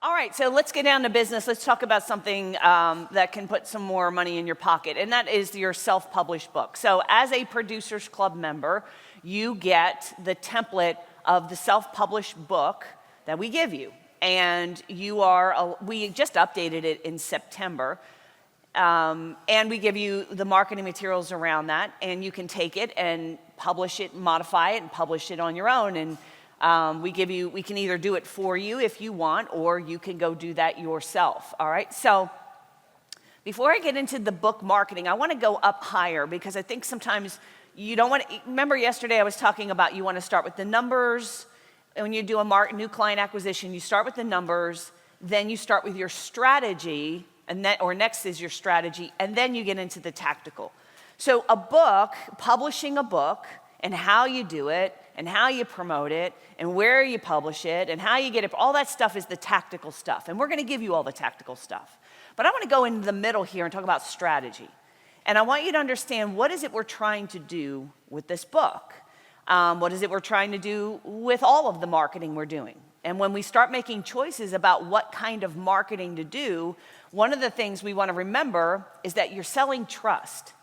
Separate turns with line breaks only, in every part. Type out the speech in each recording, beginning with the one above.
All right, so let's get down to business. Let's talk about something that can put some more money in your pocket, and that is your self-published book. So as a Producers Club member, you get the template of the self-published book that we give you. And we just updated it in September, and we give you the marketing materials around that, and you can take it and publish it, modify it, and publish it on your own. And we can either do it for you if you want, or you can go do that yourself, all right? So before I get into the book marketing, I want to go up higher, because I think sometimes you don't want to, remember yesterday I was talking about you want to start with the numbers. And when you do a new client acquisition, you start with the numbers, then you start with your strategy, or next is your strategy, and then you get into the tactical. So a book, publishing a book, and how you do it, and how you promote it, and where you publish it, and how you get it, all that stuff is the tactical stuff. And we're going to give you all the tactical stuff. But I want to go into the middle here and talk about strategy. And I want you to understand, what is it we're trying to do with this book? What is it we're trying to do with all of the marketing we're doing? And when we start making choices about what kind of marketing to do, one of the things we want to remember is that you're selling trust.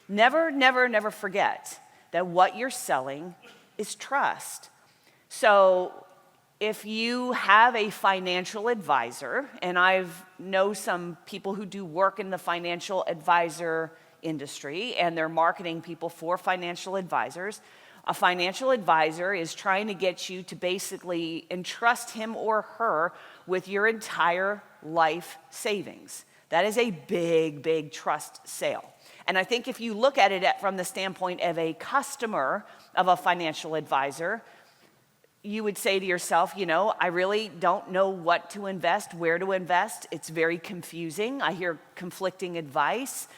Never, never, never forget that what you're selling is trust. So if you have a financial advisor, and I know some people who do work in the financial advisor industry, and they're marketing people for financial advisors, a financial advisor is trying to get you to basically entrust him or her with your entire life savings. That is a big, big trust sale. And I think if you look at it from the standpoint of a customer of a financial advisor, you would say to yourself, I really don't know what to invest, where to invest. It's very confusing. I hear conflicting advice.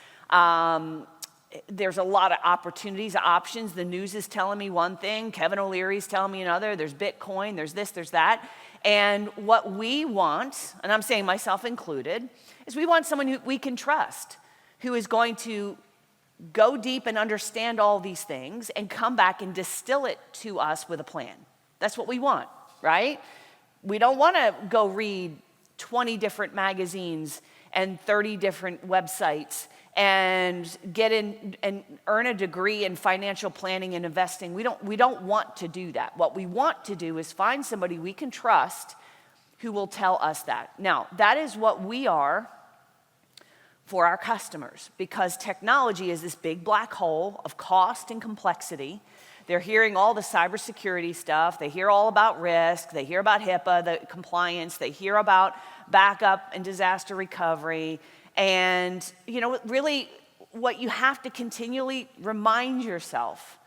There's a lot of opportunities, options. The news is telling me one thing. Kevin O'Leary's telling me another. There's Bitcoin, there's this, there's that. And what we want, and I'm saying myself included, is we want someone who we can trust, who is going to go deep and understand all these things and come back and distill it to us with a plan. That's what we want, right? We don't want to go read 20 different magazines and 30 different websites and get in and earn a degree in financial planning and investing. We don't want to do that. What we want to do is find somebody we can trust who will tell us that. Now, that is what we are for our customers, because technology is this big black hole of cost and complexity. They're hearing all the cybersecurity stuff. They hear all about risk. They hear about HIPAA, the compliance. They hear about backup and disaster recovery. And, really what you have to continually remind yourself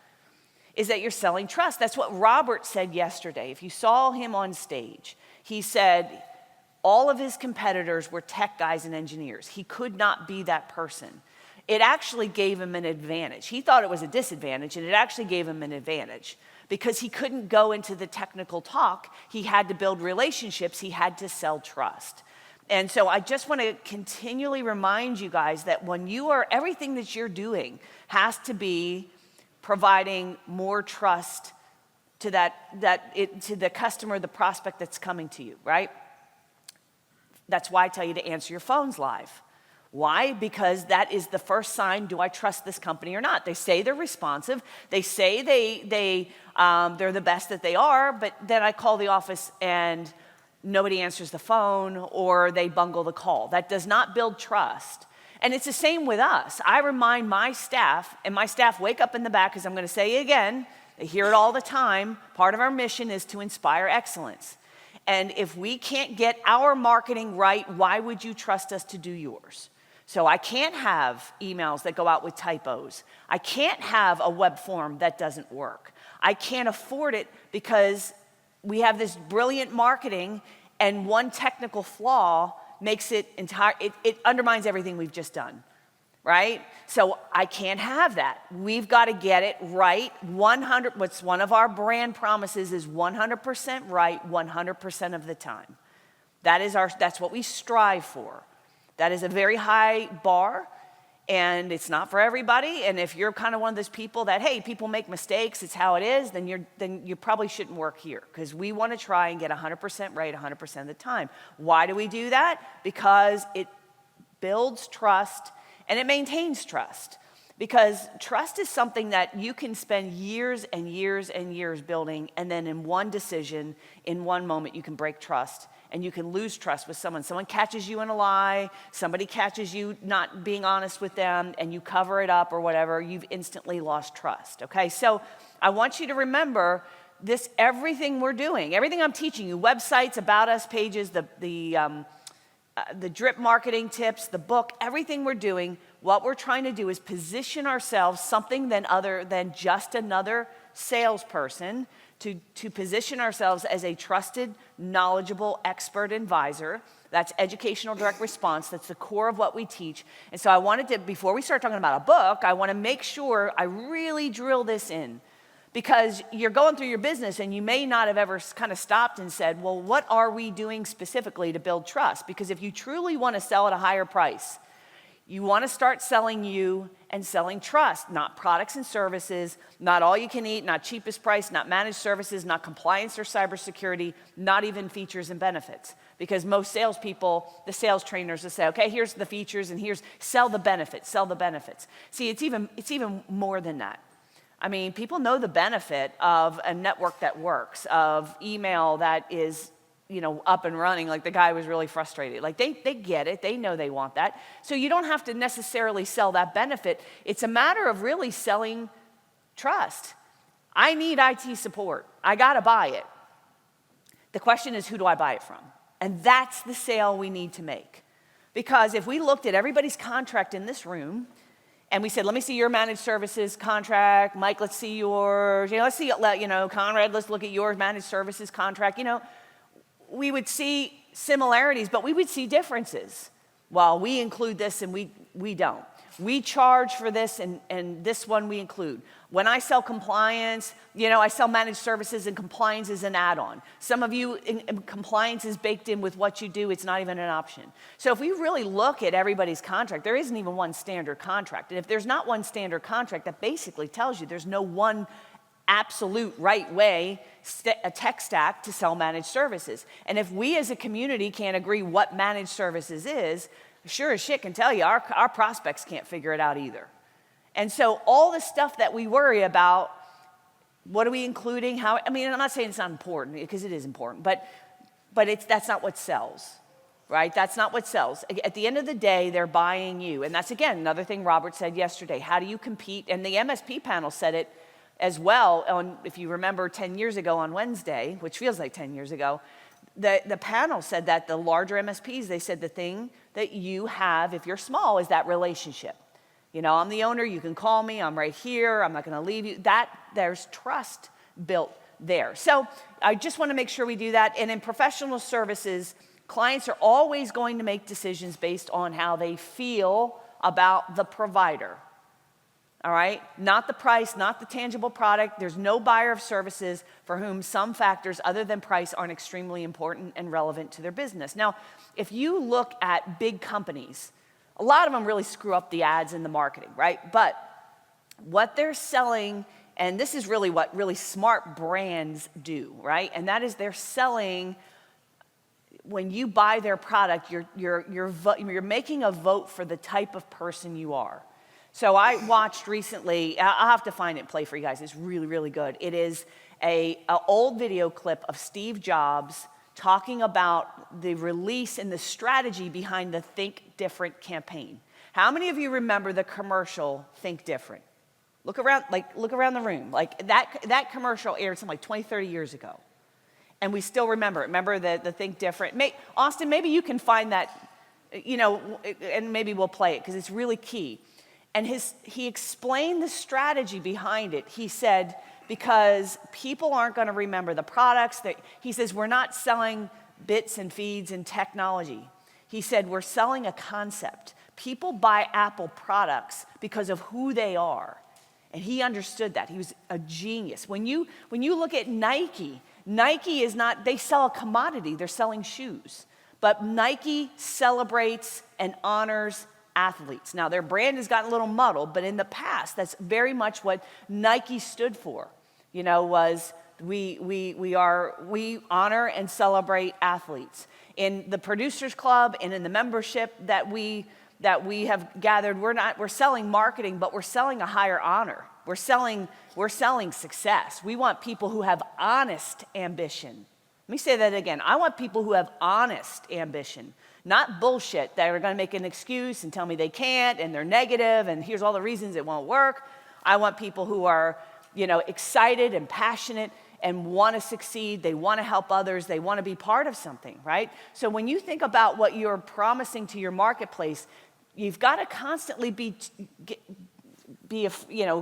is that you're selling trust. That's what Robert said yesterday. If you saw him on stage, he said all of his competitors were tech guys and engineers. He could not be that person. It actually gave him an advantage. He thought it was a disadvantage, and it actually gave him an advantage because he couldn't go into the technical talk. He had to build relationships. He had to sell trust. And so I just want to continually remind you guys that everything that you're doing has to be providing more trust to to the customer, the prospect that's coming to you, right? That's why I tell you to answer your phones live. Why? Because that is the first sign, do I trust this company or not? They say they're responsive. They say they're the best that they are, but then I call the office and nobody answers the phone, or they bungle the call. That does not build trust. And it's the same with us. I remind my staff, and my staff wake up in the back, because I'm going to say it again, they hear it all the time. Part of our mission is to inspire excellence. And if we can't get our marketing right, why would you trust us to do yours? So I can't have emails that go out with typos. I can't have a web form that doesn't work. I can't afford it because we have this brilliant marketing, and one technical flaw makes it undermines everything we've just done, right? So I can't have that. We've got to get it right. What's one of our brand promises is 100% right 100% of the time. That's what we strive for. That is a very high bar, And it's not for everybody. And if you're kind of one of those people that, hey, people make mistakes, it's how it is, then you probably shouldn't work here, because we want to try and get 100% right 100% of the time. Why do we do that? Because it builds trust and it maintains trust. Because trust is something that you can spend years and years and years building, and then in one decision, in one moment, you can break trust. And you can lose trust with someone. Someone catches you in a lie, somebody catches you not being honest with them, and you cover it up or whatever, you've instantly lost trust, okay? So I want you to remember this, everything we're doing, everything I'm teaching you, websites, about us pages, the drip marketing tips, the book, everything we're doing, what we're trying to do is position ourselves something other than just another salesperson, to position ourselves as a trusted, knowledgeable, expert advisor. That's educational direct response. That's the core of what we teach. And so I wanted to, before we start talking about a book, I want to make sure I really drill this in, because you're going through your business and you may not have ever kind of stopped and said, well, what are we doing specifically to build trust? Because if you truly want to sell at a higher price, you want to start selling you and selling trust, not products and services, not all you can eat, not cheapest price, not managed services, not compliance or cybersecurity, not even features and benefits. Because most salespeople, the sales trainers will say, okay, here's the features and here's, sell the benefits, sell the benefits. See, it's even more than that. I mean, people know the benefit of a network that works, of email that is, up and running. Like the guy was really frustrated. Like they get it. They know they want that. So you don't have to necessarily sell that benefit. It's a matter of really selling trust. I need IT support. I got to buy it. The question is, who do I buy it from? And that's the sale we need to make. Because if we looked at everybody's contract in this room and we said, let me see your managed services contract. Mike, let's see yours. Let's see, Conrad, let's look at your managed services contract. We would see similarities, but we would see differences. Well, we include this and we don't. We charge for this and this one we include. When I sell compliance, I sell managed services and compliance is an add-on. Some of you, compliance is baked in with what you do. It's not even an option. So if we really look at everybody's contract, there isn't even one standard contract. And if there's not one standard contract, that basically tells you there's no one absolute right way, a tech stack to sell managed services. And if we as a community can't agree what managed services is, sure as shit can tell you our prospects can't figure it out either. And so all the stuff that we worry about, what are we including? I'm not saying it's not important, because it is important, but that's not what sells, right? That's not what sells. At the end of the day, they're buying you. And that's, again, another thing Robert said yesterday. How do you compete? And the MSP panel said it as well, if you remember 10 years ago on Wednesday, which feels like 10 years ago, the panel said that the larger MSPs, they said the thing that you have, if you're small, is that relationship. I'm the owner, you can call me, I'm right here, I'm not gonna leave you. There's trust built there. So I just wanna make sure we do that. And in professional services, clients are always going to make decisions based on how they feel about the provider. All right? Not the price, not the tangible product. There's no buyer of services for whom some factors other than price aren't extremely important and relevant to their business. Now, if you look at big companies, a lot of them really screw up the ads and the marketing, right? But what they're selling, and this is really what really smart brands do, right? And that is they're selling, when you buy their product, you're making a vote for the type of person you are. So I watched recently, I'll have to find it and play for you guys. It's really, really good. It is an old video clip of Steve Jobs talking about the release and the strategy behind the Think Different campaign. How many of you remember the commercial Think Different? Look around the room. Like that commercial aired something like 20, 30 years ago. And we still remember it. Remember the Think Different? Austin, maybe you can find that, and maybe we'll play it because it's really key. And he explained the strategy behind it. He said, because people aren't going to remember the products. He says, we're not selling bits and feeds and technology. He said, we're selling a concept. People buy Apple products because of who they are. And he understood that. He was a genius. When you look at Nike is not, they sell a commodity. They're selling shoes. But Nike celebrates and honors athletes. Now, their brand has gotten a little muddled, but in the past, that's very much what Nike stood for, was we honor and celebrate athletes. In the Producers Club and in the membership that we have gathered, we're selling marketing, but we're selling a higher honor. We're selling success. We want people who have honest ambition. Let me say that again. I want people who have honest ambition, not bullshit that are going to make an excuse and tell me they can't and they're negative and here's all the reasons it won't work. I want people who are, excited and passionate and want to succeed. They want to help others. They want to be part of something, right? So when you think about what you're promising to your marketplace, you've got to constantly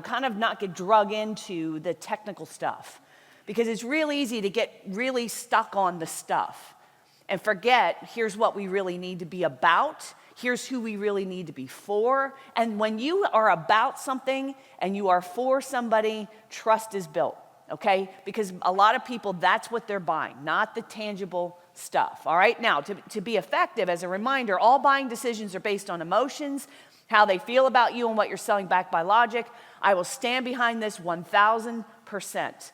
kind of not get drug into the technical stuff, because it's real easy to get really stuck on the stuff and forget, here's what we really need to be about, here's who we really need to be for. And when you are about something and you are for somebody, trust is built, okay? Because a lot of people, that's what they're buying, not the tangible stuff, all right? Now, to be effective, as a reminder, all buying decisions are based on emotions, how they feel about you and what you're selling backed by logic. I will stand behind this 1,000%.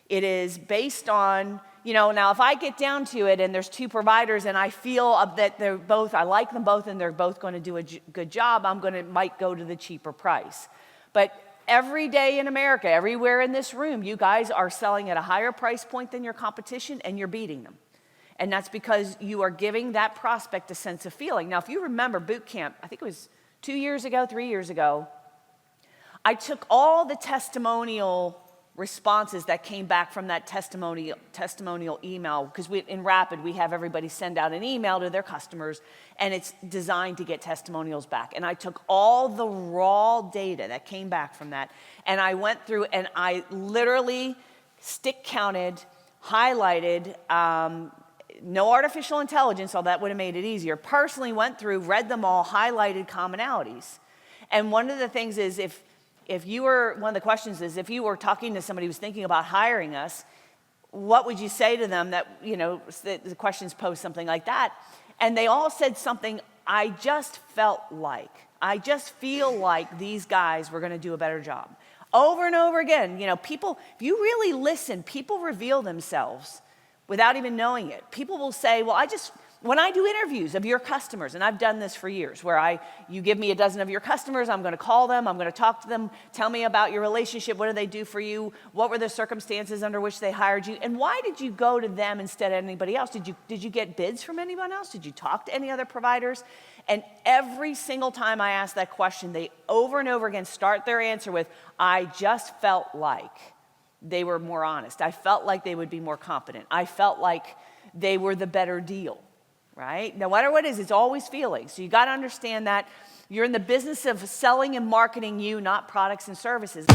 It is based on, now if I get down to it and there's two providers and I feel that I like them both and they're both going to do a good job, might go to the cheaper price. But every day in America, everywhere in this room, you guys are selling at a higher price point than your competition and you're beating them. And that's because you are giving that prospect a sense of feeling. Now, if you remember boot camp, I think it was 3 years ago, I took all the testimonial responses that came back from that testimonial email, because in Rapid, we have everybody send out an email to their customers, and it's designed to get testimonials back. And I took all the raw data that came back from that, and I went through and I literally stick counted, highlighted, no artificial intelligence, although that would have made it easier. Personally went through, read them all, highlighted commonalities. And one of the things is, one of the questions is, if you were talking to somebody who's thinking about hiring us, what would you say to them that, the questions pose something like that? And they all said something, I just feel like these guys were going to do a better job. Over and over again, people, if you really listen, people reveal themselves without even knowing it. People will say, well, when I do interviews of your customers, and I've done this for years, where you give me a dozen of your customers, I'm going to call them, I'm going to talk to them, tell me about your relationship, what do they do for you, what were the circumstances under which they hired you, and why did you go to them instead of anybody else? Did you get bids from anyone else? Did you talk to any other providers? And every single time I ask that question, they over and over again start their answer with, I just felt like they were more honest. I felt like they would be more competent. I felt like they were the better deal, right? No matter what it is, it's always feelings. So you got to understand that you're in the business of selling and marketing you, not products and services.